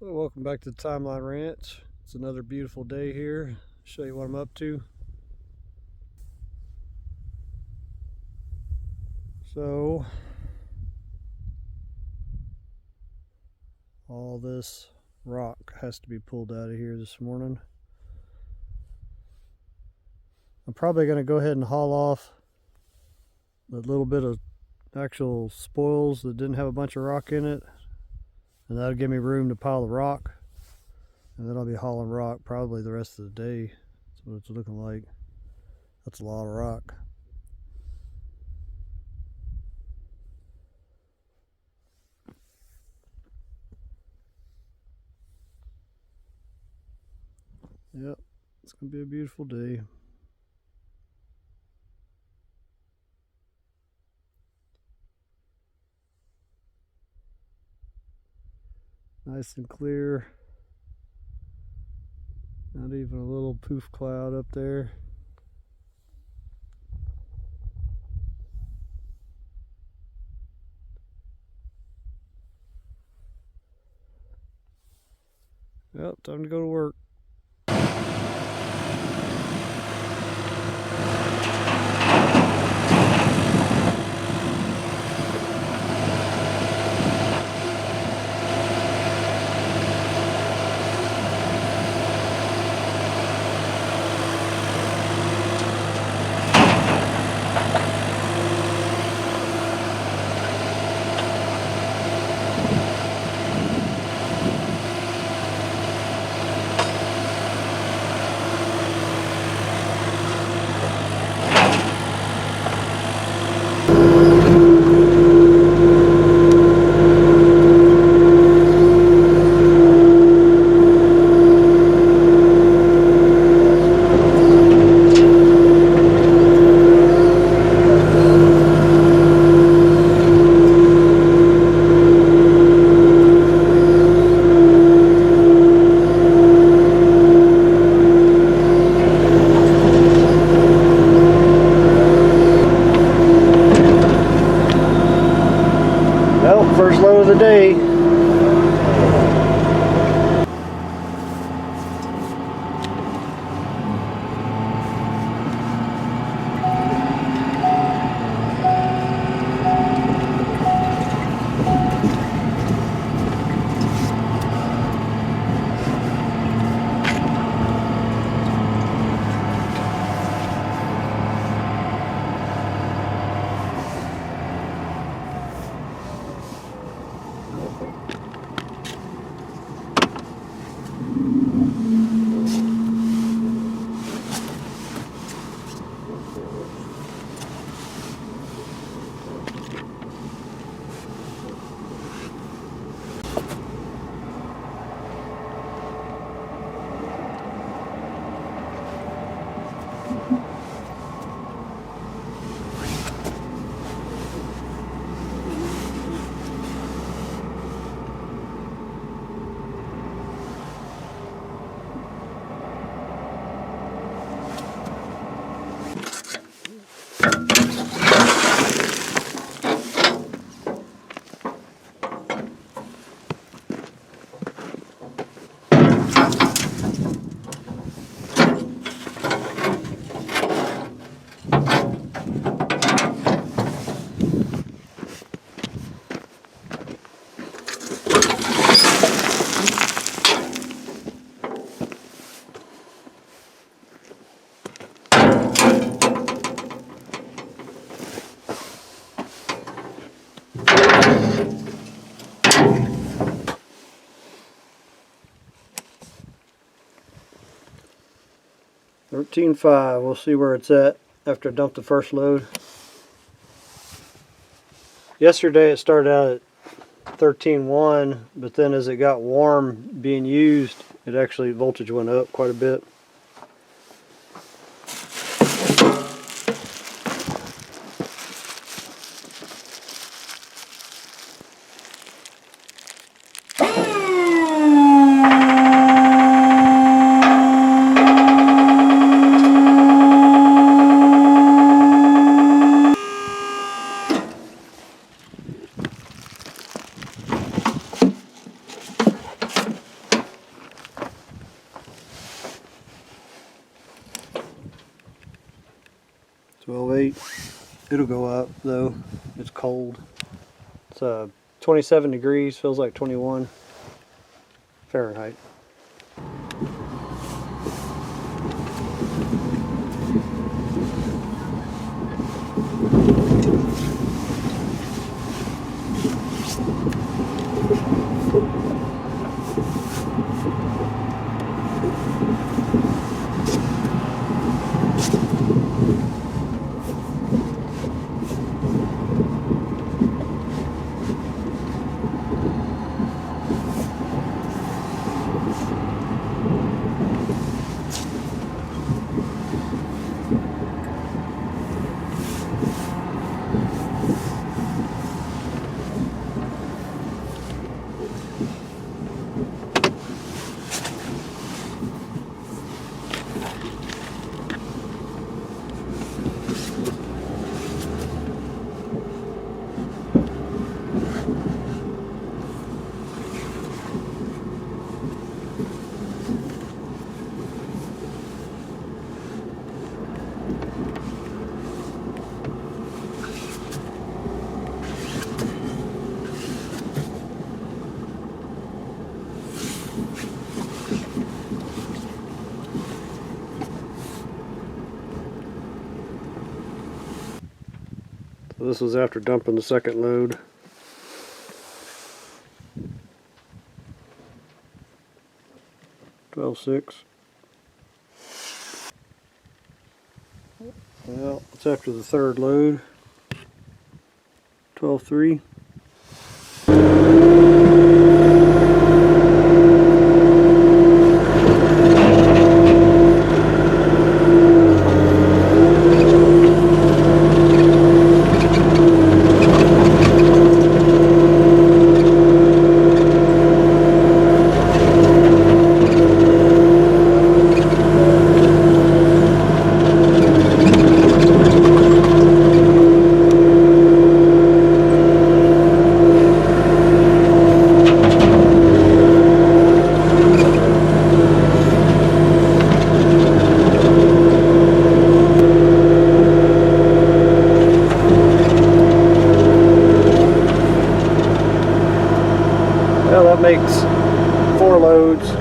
Well, welcome back to the Timeline Ranch. It's another beautiful day here. Show you what I'm up to. So, all this rock has to be pulled out of here this morning. I'm probably going to go ahead and haul off a little bit of actual spoils that didn't have a bunch of rock in it, and that'll give me room to pile the rock. And then I'll be hauling rock probably the rest of the day. That's what it's looking like. That's a lot of rock. Yep, it's gonna be a beautiful day. Nice and clear. Not even a little poof cloud up there. Yep, time to go to work. Well, first load of the day. $13.5. We'll see where it's at after I dump the first load. Yesterday it started out at 13.1, but then as it got warm being used, it actually voltage went up quite a bit. 12.8. It'll go up though. It's cold. It's 27 degrees, feels like 21 Fahrenheit. So this was after dumping the second load. $12.6. Well, it's after the third load. $12.3. Well, that makes 4 loads.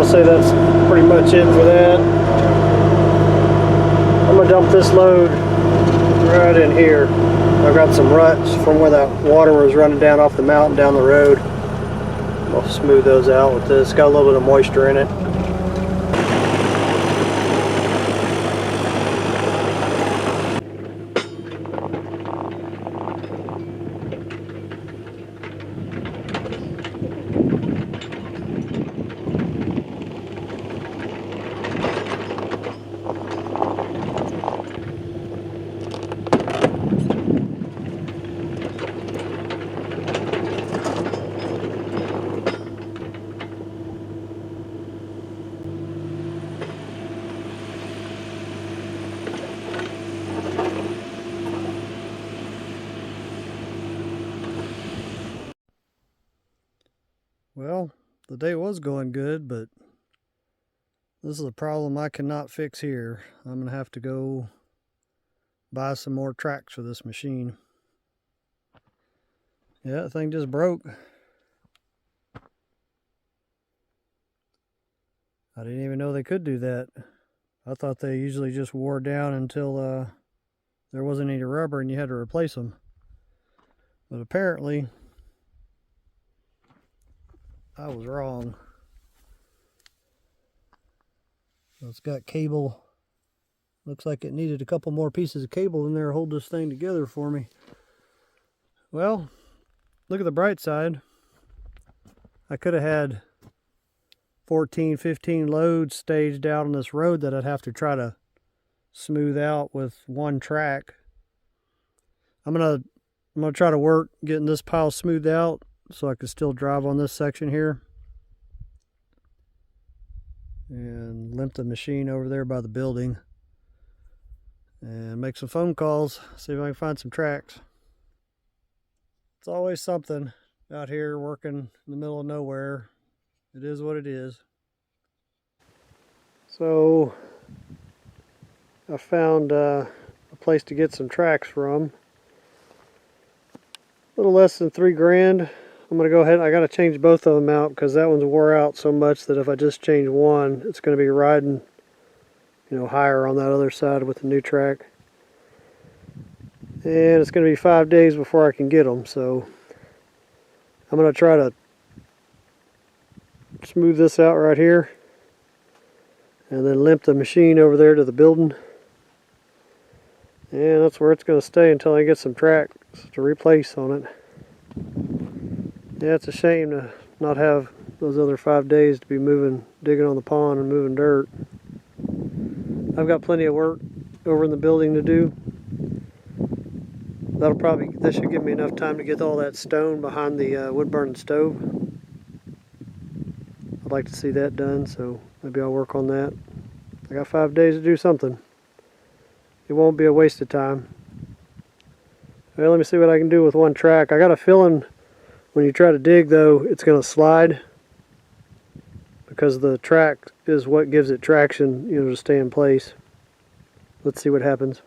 Say that's pretty much it for that. I'm gonna dump this load right in here. I've got some ruts from where that water was running down off the mountain down the road. I'll smooth those out with this. Got a little bit of moisture in it. Well, the day was going good, but this is a problem I cannot fix here. I'm going to have to go buy some more tracks for this machine. Yeah, that thing just broke. I didn't even know they could do that. I thought they usually just wore down until there wasn't any rubber and you had to replace them. But apparently, I was wrong. It's got cable. Looks like it needed a couple more pieces of cable in there to hold this thing together for me. Well, look at the bright side. I could have had 14, 15 loads staged out on this road that I'd have to try to smooth out with one track. I'm gonna try to work getting this pile smoothed out so I can still drive on this section here. And limp the machine over there by the building. And make some phone calls, see if I can find some tracks. It's always something out here working in the middle of nowhere. It is what it is. So I found a place to get some tracks from. A little less than $3 grand. I'm gonna go ahead, I gotta change both of them out because that one's wore out so much that if I just change one, it's gonna be riding, higher on that other side with the new track. And it's gonna be 5 days before I can get them, so I'm gonna try to smooth this out right here and then limp the machine over there to the building. And that's where it's gonna stay until I get some tracks to replace on it. Yeah, it's a shame to not have those other 5 days to be digging on the pond and moving dirt. I've got plenty of work over in the building to do. That should give me enough time to get all that stone behind the wood burning stove. I'd like to see that done, so maybe I'll work on that. I got 5 days to do something. It won't be a waste of time. Well, let me see what I can do with one track. I got a feeling when you try to dig, though, it's going to slide, because the track is what gives it traction, to stay in place. Let's see what happens.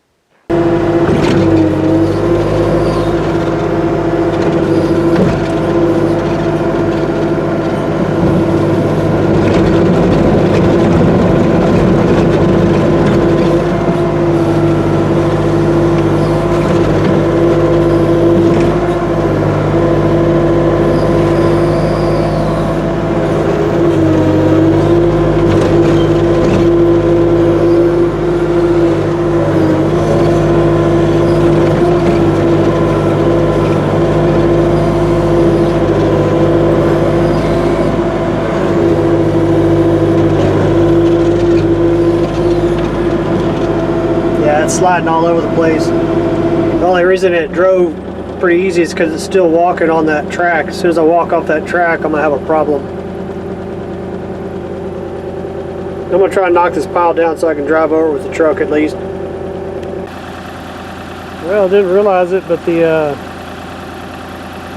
Sliding all over the place. The only reason it drove pretty easy is because it's still walking on that track. As soon as I walk off that track, I'm gonna have a problem. I'm gonna try and knock this pile down so I can drive over with the truck at least. Well, I didn't realize it, but the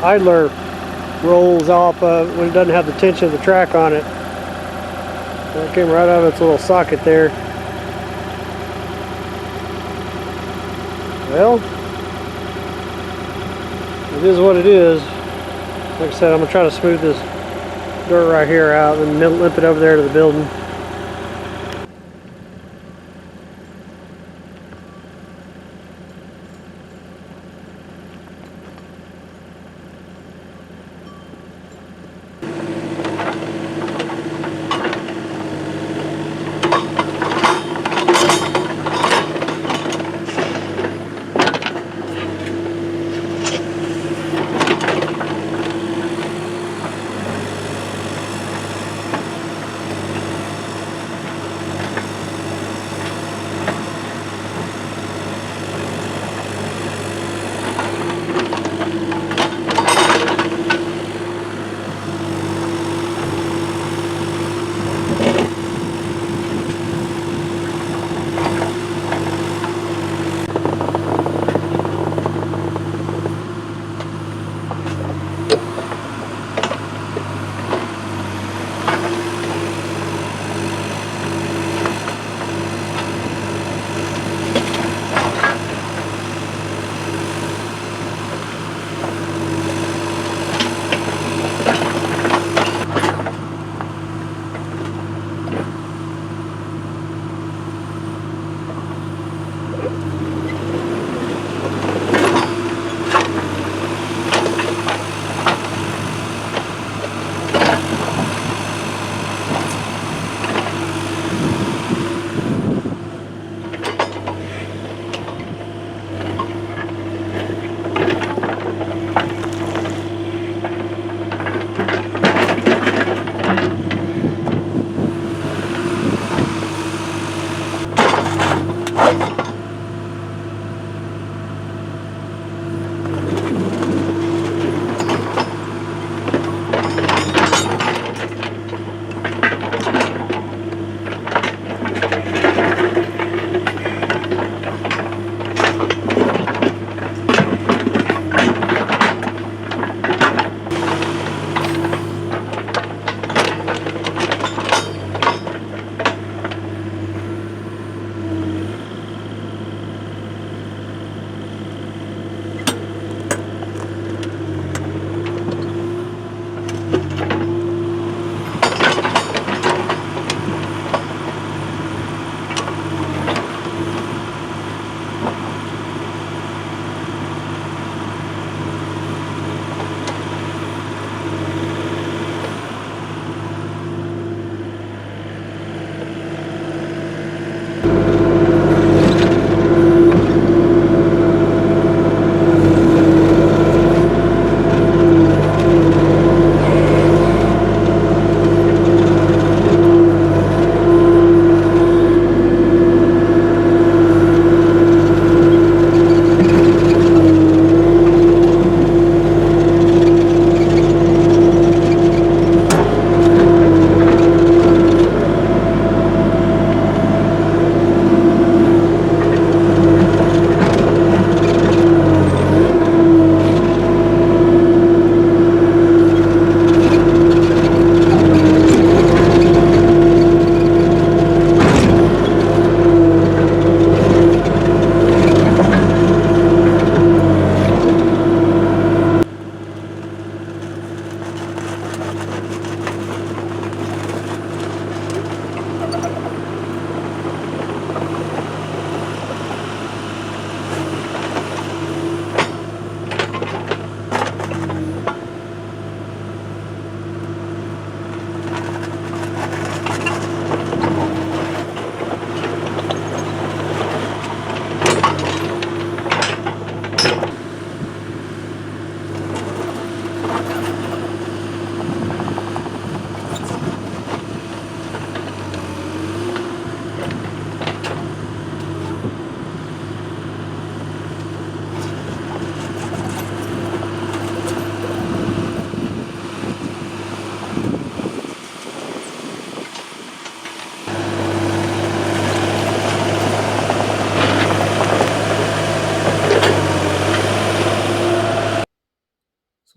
idler rolls off when it doesn't have the tension of the track on it. That came right out of its little socket there. Well, it is what it is. Like I said, I'm going to try to smooth this dirt right here out and limp it over there to the building.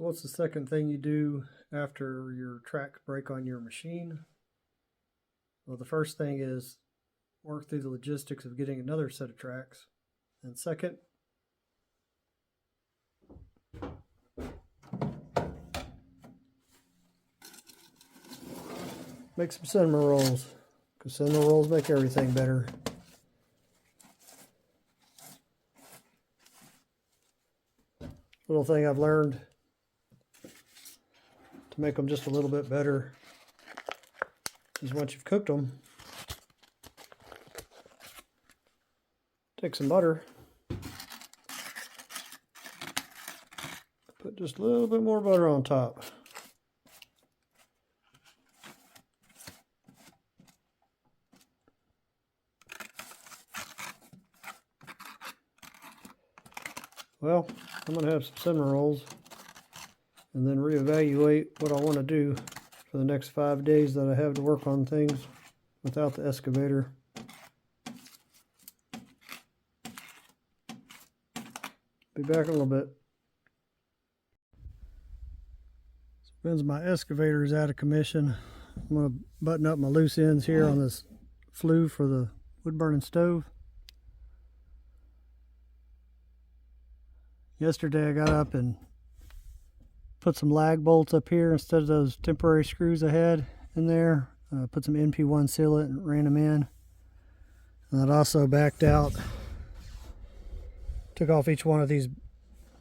what's the second thing you do after your tracks break on your machine? Well, the first thing is work through the logistics of getting another set of tracks. And second, make some cinnamon rolls, because cinnamon rolls make everything better. Little thing I've learned to make them just a little bit better is once you've cooked them, take some butter, put just a little bit more butter on top. Well, I'm going to have some cinnamon rolls and then reevaluate what I want to do for the next 5 days that I have to work on things without the excavator. Be back in a little bit. Since my excavator is out of commission, I'm going to button up my loose ends here on this flue for the wood burning stove. Yesterday I got up and put some lag bolts up here instead of those temporary screws I had in there. Put some NP1 sealant and ran them in. And I also backed out, took off each one of these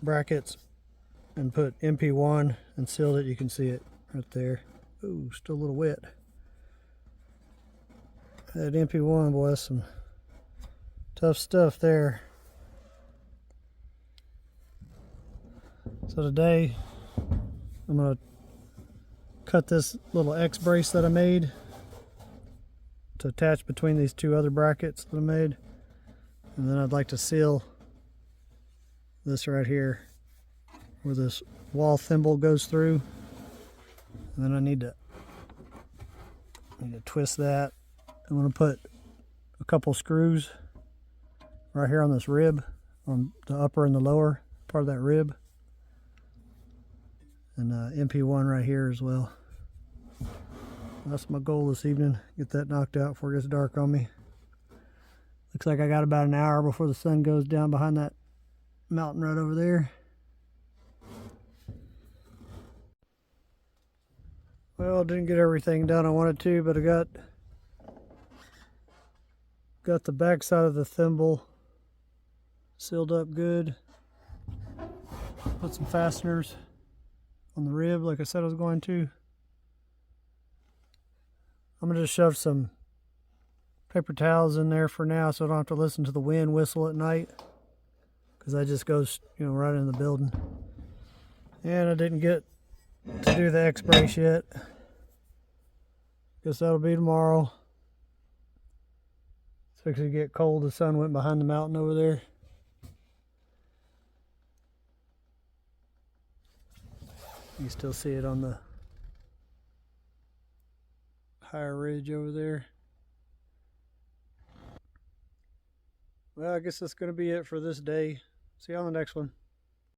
brackets and put MP1 and sealed it. You can see it right there. Ooh, still a little wet. That MP1, boy, that's some tough stuff there. So today I'm going to cut this little X brace that I made to attach between these two other brackets that I made. And then I'd like to seal this right here where this wall thimble goes through. And then I need to twist that. I'm going to put a couple screws right here on this rib, on the upper and the lower part of that rib. And MP1 right here as well. That's my goal this evening. Get that knocked out before it gets dark on me. Looks like I got about an hour before the sun goes down behind that mountain right over there. Well, didn't get everything done I wanted to, but I got the back side of the thimble sealed up good. Put some fasteners on the rib like I said I was going to. I'm going to just shove some paper towels in there for now so I don't have to listen to the wind whistle at night, because that just goes, right in the building. And I didn't get to do the X brace yet. Guess that'll be tomorrow. It's fixing to get cold. The sun went behind the mountain over there. You still see it on the higher ridge over there. Well, I guess that's going to be it for this day. See you on the next one.